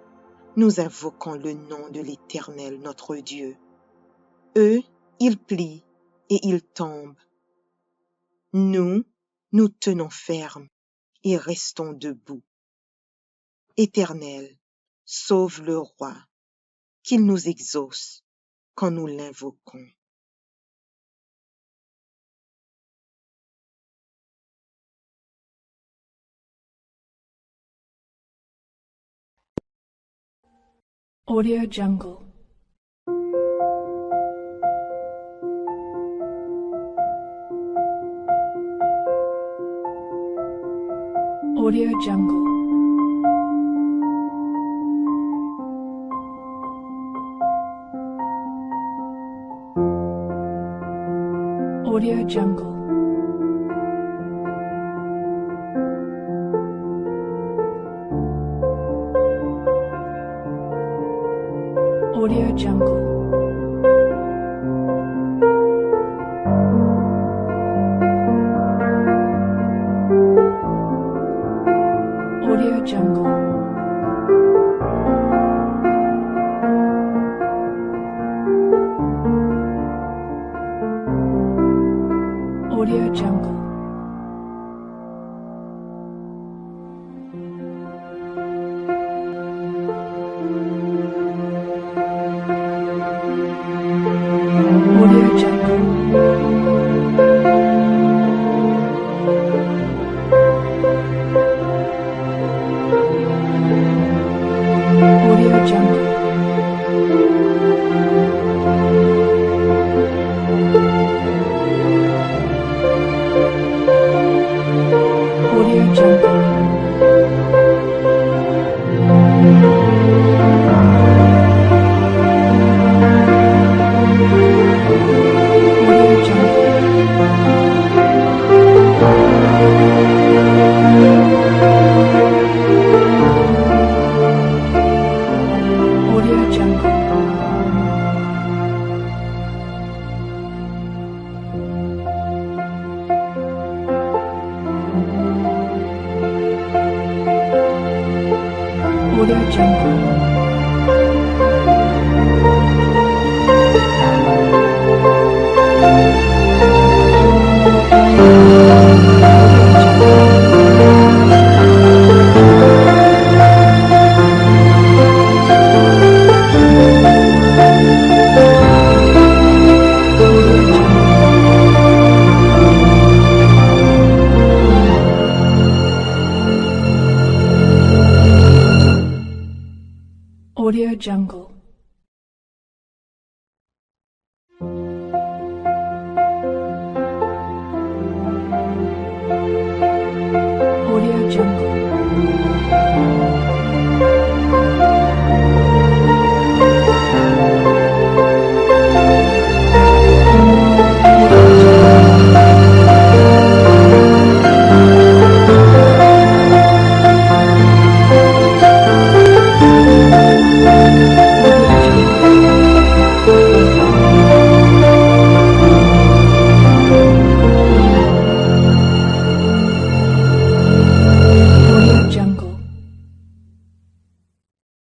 invoquons le nom de l'Éternel notre Dieu. Eux, ils plient et ils tombent. Nous tenons ferme et restons debout. Éternel, sauve le roi, qu'il nous exauce quand nous l'invoquons. Audio Jungle. Audio Jungle. Audio Jungle. Jungle. Audio Jungle. Audio Jungle. Audio Jungle. Audio Jungle. Audio Jungle. Audio Jungle. Audio Jungle. Audio Jungle. Audio Jungle.